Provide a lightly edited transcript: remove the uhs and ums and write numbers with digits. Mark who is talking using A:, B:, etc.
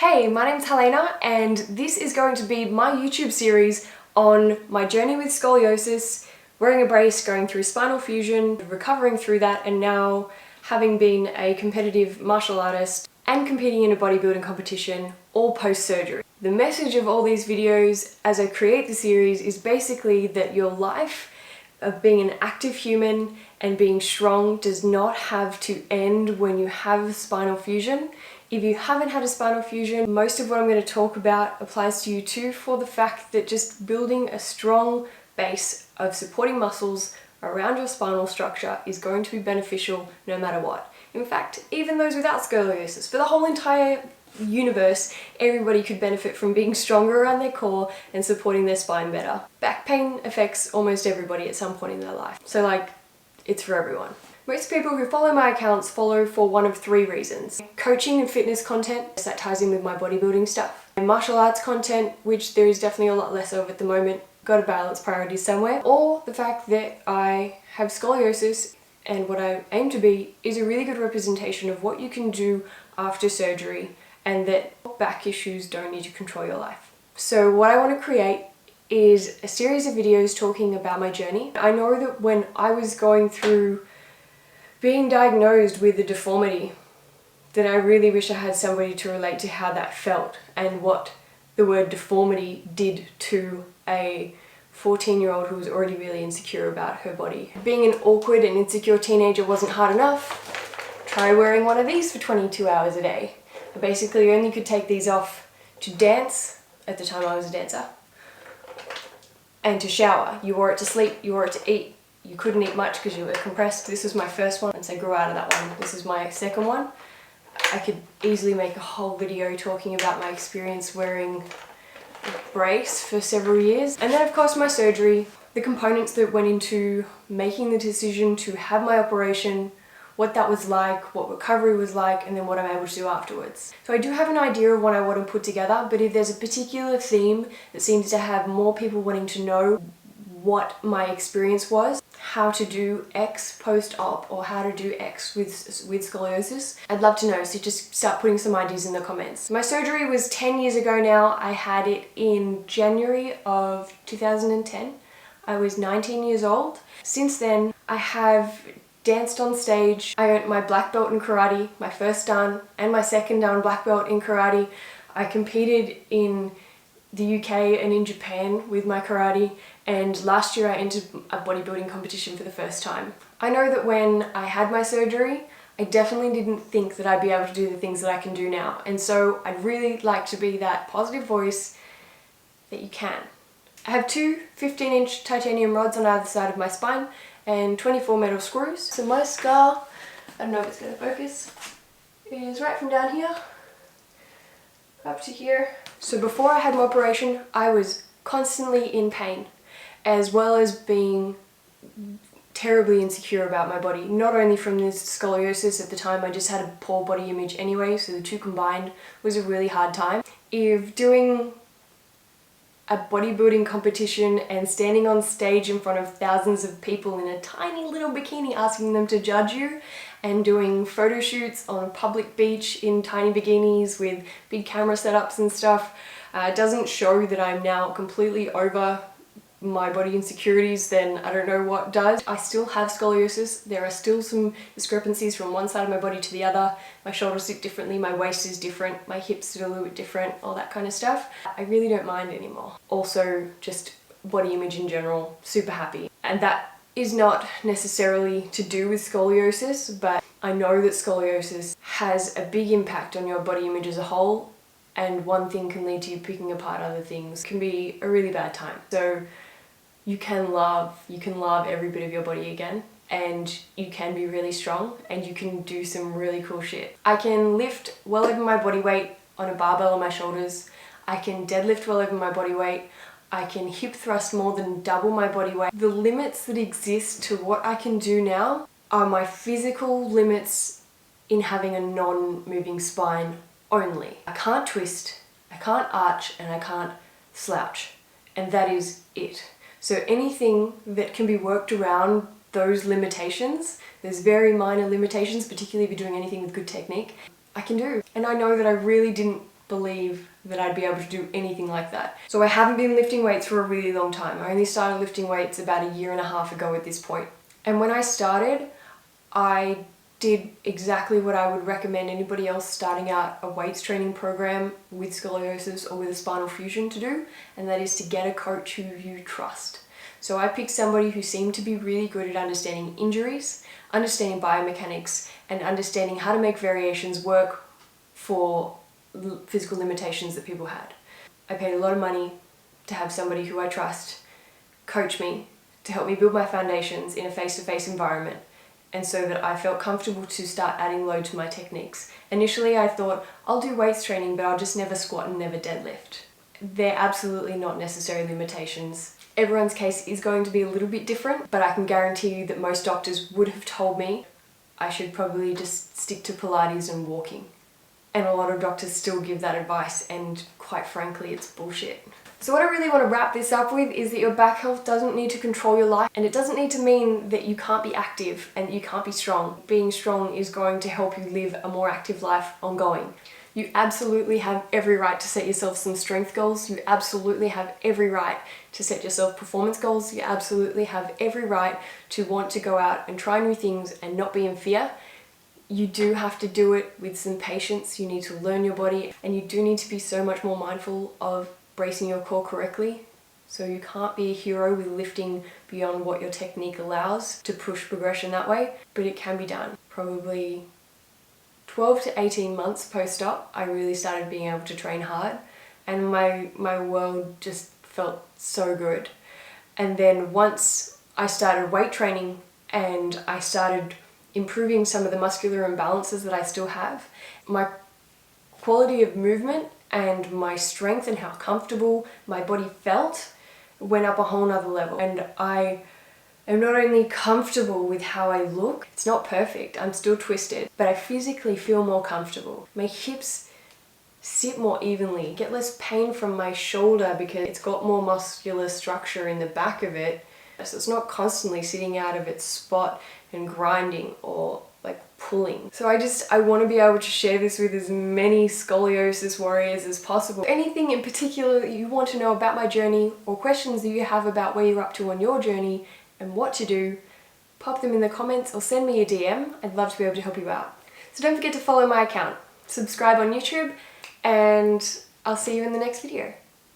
A: Hey, my name's Helena and this is going to be my YouTube series on my journey with scoliosis, wearing a brace, going through spinal fusion, recovering through that, and now having been a competitive martial artist and competing in a bodybuilding competition, all post-surgery. The message of all these videos as I create the series is basically that your life of being an active human and being strong does not have to end when you have spinal fusion. If you haven't had a spinal fusion, most of what I'm going to talk about applies to you too, for the fact that just building a strong base of supporting muscles around your spinal structure is going to be beneficial no matter what. In fact, even those without scoliosis, for the whole entire universe, everybody could benefit from being stronger around their core and supporting their spine better. Back pain affects almost everybody at some point in their life. So it's for everyone. Most people who follow my accounts follow for one of three reasons. Coaching and fitness content, that ties in with my bodybuilding stuff. And martial arts content, which there is definitely a lot less of at the moment. Got to balance priorities somewhere. Or the fact that I have scoliosis and what I aim to be is a really good representation of what you can do after surgery and that back issues don't need to control your life. So what I want to create is a series of videos talking about my journey. I know that when I was going through being diagnosed with a deformity, that I really wish I had somebody to relate to how that felt and what the word deformity did to a 14-year-old who was already really insecure about her body. Being an awkward and insecure teenager wasn't hard enough. Try wearing one of these for 22 hours a day. I basically only could take these off to dance, at the time I was a dancer, and to shower. You wore it to sleep, you wore it to eat. You couldn't eat much because you were compressed. This was my first one, and so I grew out of that one. This is my second one. I could easily make a whole video talking about my experience wearing a brace for several years. And then of course my surgery, the components that went into making the decision to have my operation, what that was like, what recovery was like, and then what I'm able to do afterwards. So I do have an idea of what I want to put together, but if there's a particular theme that seems to have more people wanting to know what my experience was, how to do X post-op or how to do X with scoliosis, I'd love to know, so just start putting some ideas in the comments. My surgery was 10 years ago now. I had it in January of 2010. I was 19 years old. Since then, I have danced on stage. I earned my black belt in karate, my first dan and my second dan black belt in karate. I competed in the UK and in Japan with my karate, and last year I entered a bodybuilding competition for the first time. I know that when I had my surgery, I definitely didn't think that I'd be able to do the things that I can do now, and so I'd really like to be that positive voice that you can. I have two 15-inch titanium rods on either side of my spine and 24 metal screws. So my scar, I don't know if it's going to focus, is right from down here up to here. So before I had my operation, I was constantly in pain, as well as being terribly insecure about my body. Not only from this scoliosis, at the time I just had a poor body image anyway, so the two combined was a really hard time. If doing a bodybuilding competition and standing on stage in front of thousands of people in a tiny little bikini asking them to judge you, and doing photo shoots on a public beach in tiny bikinis with big camera setups and stuff doesn't show that I'm now completely over my body insecurities, then I don't know what does. I still have scoliosis. There are still some discrepancies from one side of my body to the other. My shoulders sit differently, my waist is different, my hips sit a little bit different, all that kind of stuff. I really don't mind anymore. Also, just body image in general, super happy. And that is not necessarily to do with scoliosis, but I know that scoliosis has a big impact on your body image as a whole, and one thing can lead to you picking apart other things. It can be a really bad time. So you can love every bit of your body again, and you can be really strong, and you can do some really cool shit. I can lift well over my body weight on a barbell on my shoulders. I can deadlift well over my body weight. I can hip thrust more than double my body weight. The limits that exist to what I can do now are my physical limits in having a non-moving spine only. I can't twist, I can't arch, and I can't slouch. And that is it. So anything that can be worked around those limitations, there's very minor limitations, particularly if you're doing anything with good technique, I can do. And I know that I really didn't believe that I'd be able to do anything like that. So I haven't been lifting weights for a really long time. I only started lifting weights about a year and a half ago at this point. And when I started, I did exactly what I would recommend anybody else starting out a weights training program with scoliosis or with a spinal fusion to do, and that is to get a coach who you trust. So I picked somebody who seemed to be really good at understanding injuries, understanding biomechanics, and understanding how to make variations work for physical limitations that people had. I paid a lot of money to have somebody who I trust coach me, to help me build my foundations in a face-to-face environment, and so that I felt comfortable to start adding load to my techniques. Initially I thought, I'll do weights training, but I'll just never squat and never deadlift. They're absolutely not necessary limitations. Everyone's case is going to be a little bit different, but I can guarantee you that most doctors would have told me I should probably just stick to Pilates and walking. And a lot of doctors still give that advice, and quite frankly, it's bullshit. So what I really want to wrap this up with is that your back health doesn't need to control your life, and it doesn't need to mean that you can't be active and you can't be strong. Being strong is going to help you live a more active life ongoing. You absolutely have every right to set yourself some strength goals. You absolutely have every right to set yourself performance goals. You absolutely have every right to want to go out and try new things and not be in fear. You do have to do it with some patience. You need to learn your body, and you do need to be so much more mindful of bracing your core correctly. So you can't be a hero with lifting beyond what your technique allows to push progression that way, but it can be done. Probably 12 to 18 months post-op, I really started being able to train hard, and my world just felt so good. And then once I started weight training and I started improving some of the muscular imbalances that I still have, my quality of movement and my strength and how comfortable my body felt went up a whole nother level. And I am not only comfortable with how I look, it's not perfect, I'm still twisted, but I physically feel more comfortable. My hips sit more evenly, get less pain from my shoulder because it's got more muscular structure in the back of it. So it's not constantly sitting out of its spot and grinding or like pulling. So I want to be able to share this with as many scoliosis warriors as possible. Anything in particular that you want to know about my journey, or questions that you have about where you're up to on your journey and what to do, pop them in the comments or send me a DM. I'd love to be able to help you out. So don't forget to follow my account, subscribe on YouTube, and I'll see you in the next video.